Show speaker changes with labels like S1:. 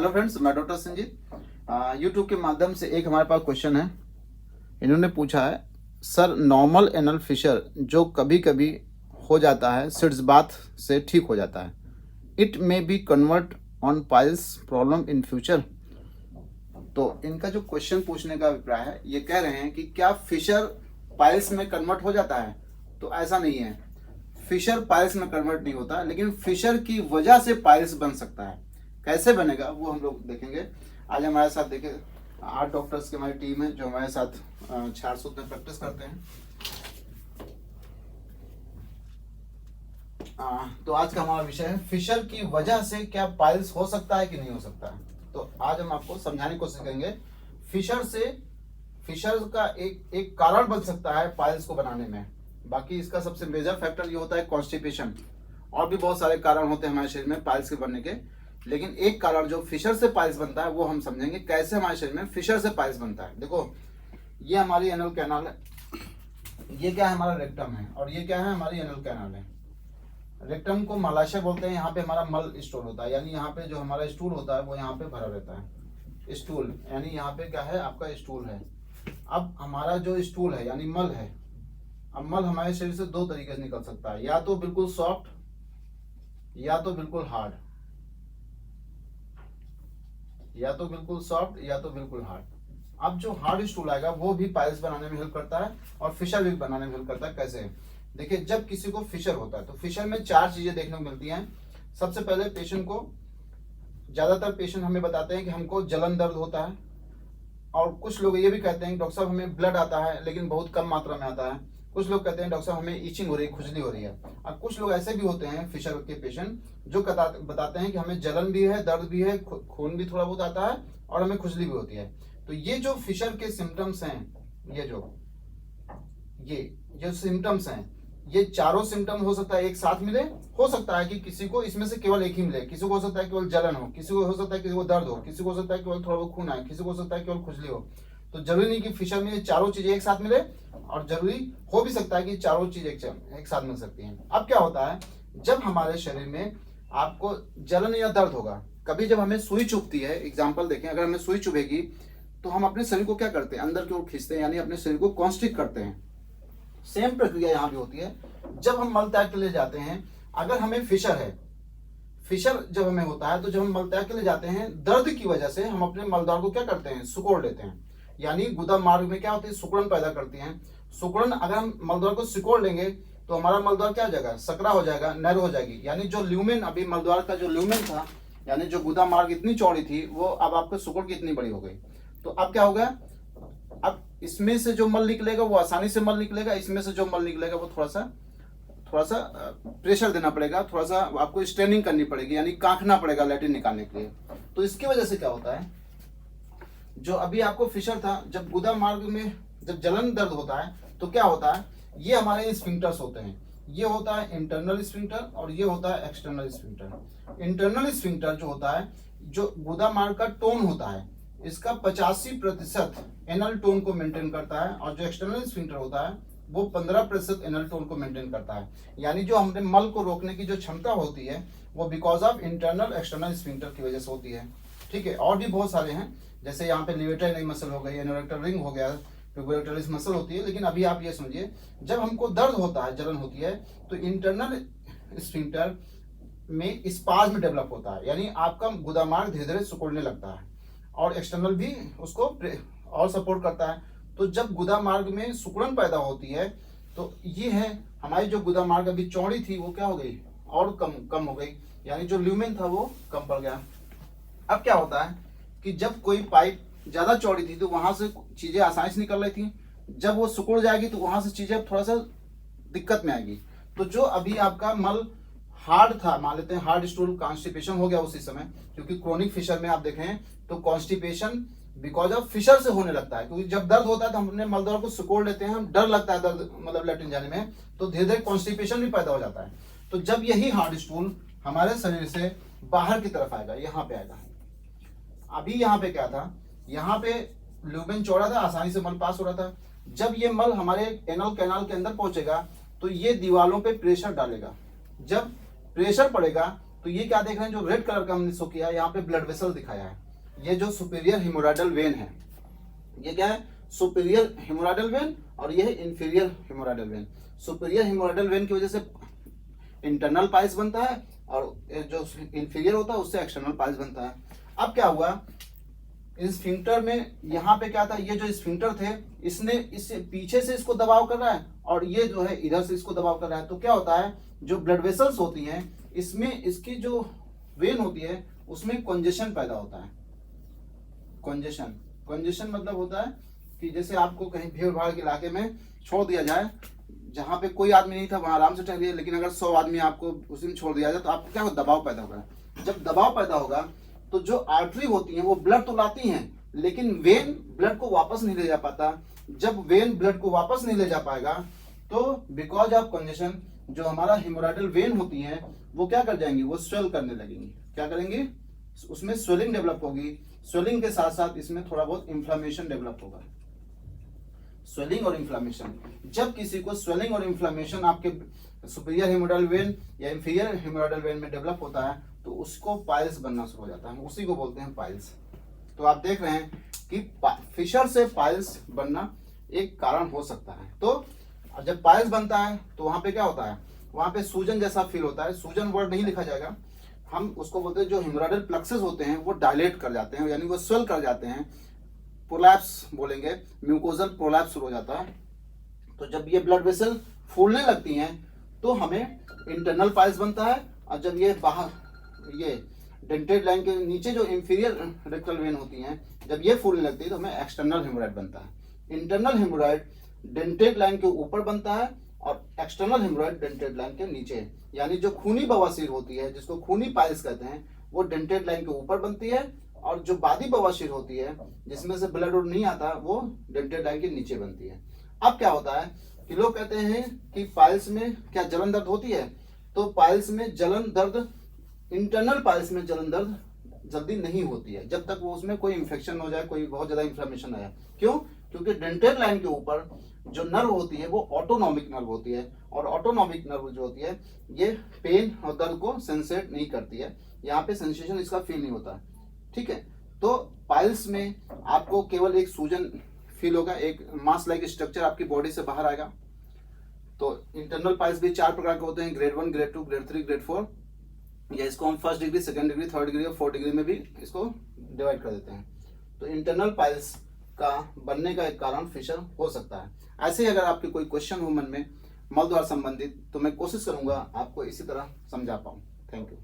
S1: Hello friends, मैं doctor Sanjeet. YouTube के माध्यम से एक हमारे पास क्वेश्चन है। इन्होंने पूछा है, सर नॉर्मल एनल फिशर जो कभी कभी हो जाता है सिड्स बाथ से ठीक हो जाता है, it may be convert on piles problem in future. तो इनका जो क्वेश्चन पूछने का अभिप्राय है, ये कह रहे हैं कि क्या फिशर पाइल्स में कन्वर्ट हो जाता है। तो ऐसा नहीं है, फिशर पाइल्स में कन्वर्ट नहीं होता, लेकिन फिशर की वजह से पाइल्स बन सकता है। कैसे बनेगा वो हम लोग देखेंगे। आज हमारे साथ देखिए 8 डॉक्टर्स की हमारी टीम है जो हमारे साथ 400 में प्रैक्टिस करते हैं। तो आज का हमारा विषय है, फिशर की वजह से क्या पाइल्स हो सकता है कि नहीं हो सकता है। तो आज हम आपको समझाने की कोशिश करेंगे। फिशर का एक कारण बन सकता है पाइल्स को बनाने में। बाकी इसका सबसे मेजर फैक्टर ये होता है कॉन्स्टिपेशन। और भी बहुत सारे कारण होते हैं हमारे शरीर में पाइल्स के बनने के, लेकिन एक कारण जो फिशर से पाइल्स बनता है वो हम समझेंगे कैसे हमारे शरीर में फिशर से पाइल्स बनता है। देखो, ये हमारी एनल कैनाल है, ये क्या है हमारा रेक्टम है, और ये क्या है हमारी एनल कैनाल है। रेक्टम को मलाशय बोलते हैं। यहाँ पे हमारा मल स्टोर होता है, यानी यहाँ पे जो हमारा स्टूल होता है वो यहाँ पे भरा रहता है। स्टूल यानी यहाँ पे क्या है, आपका स्टूल है। अब हमारा जो स्टूल है यानी मल है, अब मल हमारे शरीर से दो तरीके से निकल सकता है, या तो बिल्कुल सॉफ्ट या तो बिल्कुल हार्ड, या तो बिल्कुल सॉफ्ट या तो बिल्कुल हार्ड। अब जो हार्ड स्टूल आएगा वो भी पाइल्स बनाने में हेल्प करता है और फिशर भी बनाने में हेल्प करता है। कैसे? देखिए, जब किसी को फिशर होता है तो फिशर में 4 चीजें देखने को मिलती हैं। सबसे पहले पेशेंट को, ज्यादातर पेशेंट हमें बताते हैं कि हमको जलन दर्द होता है, और कुछ लोग ये भी कहते हैं कि डॉक्टर साहब हमें ब्लड आता है लेकिन बहुत कम मात्रा में आता है। कुछ लोग कहते हैं डॉक्टर साहब हमें इचिंग हो रही है, खुजली हो रही है। और कुछ लोग ऐसे भी होते हैं फिशर के पेशेंट जो बताते हैं कि हमें जलन भी है, दर्द भी है, खून भी थोड़ा बहुत आता है और हमें खुजली भी होती है। तो ये जो फिशर के सिम्टम्स हैं, ये सिम्टम्स हैं, ये चारों सिम्टम हो सकता है एक साथ मिले, हो सकता है कि किसी को इसमें से केवल एक ही मिले। किसी को हो सकता है केवल जलन हो, किसी को हो सकता है किसी को दर्द हो, किसी को हो सकता है केवल थोड़ा बहुत खून आए, किसी को हो सकता है केवल खुजली हो। तो जरूरी नहीं कि फिशर में ये चारों चीजें एक साथ मिले, और जरूरी हो भी सकता है कि चारों चीज एक साथ मिल सकती हैं। अब क्या होता है, जब हमारे शरीर में आपको जलन या दर्द होगा, कभी जब हमें सुई चुभती है, एग्जाम्पल देखें, अगर हमें सुई चुभेगी तो हम अपने शरीर को क्या करते हैं, अंदर की ओर खींचते हैं, यानी अपने शरीर को कॉन्स्ट्रिक्ट करते हैं। सेम प्रक्रिया यहाँ भी होती है। जब हम मल त्याग के लिए जाते हैं, अगर हमें फिशर है, फिशर जब हमें होता है तो जब हम मल त्याग के लिए जाते हैं, दर्द की वजह से हम अपने मलद्वार को क्या करते हैं, सिकोड़ लेते हैं। यानी गुदा मार्ग में क्या होती है, सिकुड़न पैदा करती है। सिकुड़न, अगर हम मलद्वार को सिकोड़ लेंगे तो हमारा मलद्वार क्या हो जाएगा, सकरा हो जाएगा, नैरो हो जाएगी। यानी जो ल्यूमेन, अभी मलद्वार का जो ल्यूमेन था, यानी जो गुदा मार्ग इतनी चौड़ी थी, वो अब आपके सिकुड़ की इतनी बड़ी हो गई। तो अब क्या होगा, अब इसमें से जो मल निकलेगा वो आसानी से मल निकलेगा, इसमें से जो मल निकलेगा वो थोड़ा सा प्रेशर देना पड़ेगा, थोड़ा सा आपको स्ट्रेनिंग करनी पड़ेगी, यानी कांखना पड़ेगा लैट्रिन निकालने के लिए। तो इसकी वजह से क्या होता है, जो अभी आपको फिशर था, जब गुदा मार्ग में जब जलन दर्द होता है तो क्या होता है, ये हमारे स्फिंक्टर्स होते हैं। ये होता है इंटरनल स्फिंक्टर और ये होता है एक्सटर्नल स्फिंक्टर। इंटरनल स्फिंक्टर जो होता है, जो गुदा मार्ग का टोन होता है, इसका 85% एनल टोन को मेंटेन करता है, और जो एक्सटर्नल स्फिंक्टर होता है वो 15% एनल टोन को मेंटेन करता है। यानी जो हमने मल को रोकने की जो क्षमता होती है वो because of internal external sphincter की वजह से होती है। ठीक है, और भी बहुत सारे हैं, जैसे यहाँ पे लिवेटर मसल हो गई, एनोरेक्टर रिंग हो गया, ट्यूबोरेक्टरिस मसल होती है। लेकिन अभी आप ये समझिए, जब हमको दर्द होता है, जलन होती है, तो इंटरनल स्फिंक्टर में स्पाज्म डेवलप होता है, यानी आपका गुदा मार्ग धीरे धीरे सिकुड़ने लगता है, और एक्सटर्नल भी उसको और सपोर्ट करता है। तो जब गुदा मार्ग में सिकुड़न पैदा होती है, तो ये है हमारी जो गुदा मार्ग अभी चौड़ी थी वो क्या हो गई, और कम हो गई, यानी जो ल्यूमेन था वो कम पड़ गया। अब क्या होता है कि जब कोई पाइप ज्यादा चौड़ी थी तो वहां से चीजें आसानी से निकल रही थी, जब वो सिकुड़ जाएगी तो वहां से चीजें थोड़ा सा दिक्कत में आएगी। तो जो अभी आपका मल हार्ड था, मान लेते हैं हार्ड स्टूल, कॉन्स्टिपेशन हो गया उसी समय, क्योंकि क्रोनिक फिशर में आप देखें तो कॉन्स्टिपेशन बिकॉज ऑफ फिशर से होने लगता है। क्योंकि जब दर्द होता है तो हम अपने मलद्वार को सिकोड़ लेते हैं, हम डर लगता है दर्द मतलब लैट्रिन जाने में, तो धीरे धीरे कॉन्स्टिपेशन भी पैदा हो जाता है। तो जब यही हार्ड स्टूल हमारे शरीर से बाहर की तरफ आएगा, यहाँ पे आएगा, अभी यहाँ पे क्या था, यहाँ पे ल्यूमेन चौड़ा था, आसानी से मल पास हो रहा था। जब ये मल हमारे एनल कैनाल के अंदर पहुंचेगा तो ये दीवारों पे प्रेशर डालेगा। जब प्रेशर पड़ेगा तो ये क्या देख रहे हैं, जो रेड कलर का हमने शो किया है यहाँ पे ब्लड वेसल दिखाया है, ये जो सुपीरियर हेमोराइडल वेन है, ये क्या है, सुपीरियर हेमोराइडल वेन, और ये है इंफीरियर हेमोराइडल वेन। सुपीरियर हेमोराइडल वेन की वजह से इंटरनल पाइल्स बनता है, और जो इंफीरियर होता है उससे एक्सटर्नल पाइल्स बनता है। अब क्या हुआ, स्फिंक्टर में यहाँ पे क्या था, ये जो स्फिंक्टर थे इसने इससे पीछे से इसको दबाव कर रहा है, और ये जो है इधर से इसको दबाव कर रहा है। तो क्या होता है, जो ब्लड वेसल्स होती हैं इसमें इसकी जो वेन होती है उसमें कंजेशन पैदा होता है। कंजेशन मतलब होता है कि जैसे आपको कहीं भीड़ भाड़ के इलाके में छोड़ दिया जाए, जहाँ पे कोई आदमी नहीं था वहां आराम से ठहरिए, लेकिन अगर 100 आदमी आपको उस दिन छोड़ दिया जाए तो आपको क्या होगा, दबाव पैदा होगा। जब दबाव पैदा होगा तो जो आर्टरी होती है वो ब्लड तो लाती हैं, लेकिन वेन ब्लड को वापस नहीं ले जा पाता। जब वेन ब्लड को वापस नहीं ले जा पाएगा तो बिकॉज ऑफ कंजेशन जो हमारा हेमोराइडल वेन होती है वो क्या कर जाएंगी, वो स्वेल करने लगेंगी। क्या करेंगी, उसमें स्वेलिंग डेवलप होगी। स्वेलिंग के साथ साथ इसमें थोड़ा बहुत इंफ्लेमेशन डेवलप होगा। स्वेलिंग और इन्फ्लेमेशन, जब किसी को स्वेलिंग और इन्फ्लेमेशन आपके सुपीरियर हेमोराइडल वेन या इंफीरियर हेमोराइडल वेन में डेवलप होता है तो उसको पाइल्स बनना शुरू हो जाता है, उसी को बोलते हैं पाइल्स। तो आप देख रहे हैं कि फिशर से पाइल्स बनना एक कारण हो सकता है। तो जब पाइल्स बनता है तो वहां पे क्या होता है, वहां पे सूजन जैसा फील होता है। सूजन वर्ड नहीं लिखा जाएगा, हम उसको बोलते हैं जो हेमोराइडल प्लक्सेस होते हैं वो डायलेट कर जाते हैं, यानी वो स्वेल कर जाते हैं। प्रोलैप्स बोलेंगे, म्यूकोजल प्रोलैप्स हो जाता है। तो जब ये ब्लड वेसल फूलने लगती हैं तो हमें इंटरनल पाइल्स बनता है, और जब ये बाहर ये डेंटेड लाइन के नीचे जो इंफीरियर रेक्टल वेन होती हैं जब ये फूलने लगती है तो हमें एक्सटर्नल हेमोराइड बनता है। इंटरनल हेमोराइड डेंटेड लाइन के ऊपर बनता है और एक्सटर्नल हेमोराइड डेंटेड लाइन के नीचे, यानी जो खूनी बवासीर होती है जिसको खूनी पाइल्स कहते हैं वो डेंटेड लाइन के ऊपर बनती है, और जो बादी बवासीर होती है जिसमें से ब्लड नहीं आता वो डेंटेड लाइन के नीचे बनती है। अब क्या होता है कि लोग कहते हैं कि पाइल्स में क्या जलन दर्द होती है, तो पाइल्स में जलन दर्द, इंटरनल पाइल्स में जलन दर्द जल्दी नहीं होती है जब तक वो उसमें कोई इन्फेक्शन हो जाए, कोई बहुत ज्यादा इन्फ्लेमेशन आया। क्यों, क्योंकि डेंटेड लाइन के ऊपर जो नर्व होती है वो ऑटोनॉमिक नर्व होती है, और ऑटोनॉमिक नर्व जो होती है ये पेन और दर्द को सेंसेट नहीं करती है, यहाँ पे सेंसेशन इसका फील नहीं होता। ठीक है, तो पाइल्स में आपको केवल एक सूजन फील होगा, एक मास लाइक स्ट्रक्चर आपकी बॉडी से बाहर आएगा। तो इंटरनल पाइल्स भी 4 प्रकार के होते हैं, ग्रेड 1, ग्रेड 2, ग्रेड 3, ग्रेड 4, या इसको हम 1st degree, 2nd degree, 3rd degree और 4th डिग्री में भी इसको डिवाइड कर देते हैं। तो इंटरनल पाइल्स का बनने का एक कारण फिशर हो सकता है। ऐसे ही अगर आपके कोई क्वेश्चन हो मन में मल द्वार संबंधित तो मैं कोशिश करूंगा आपको इसी तरह समझा पाऊं। Thank you.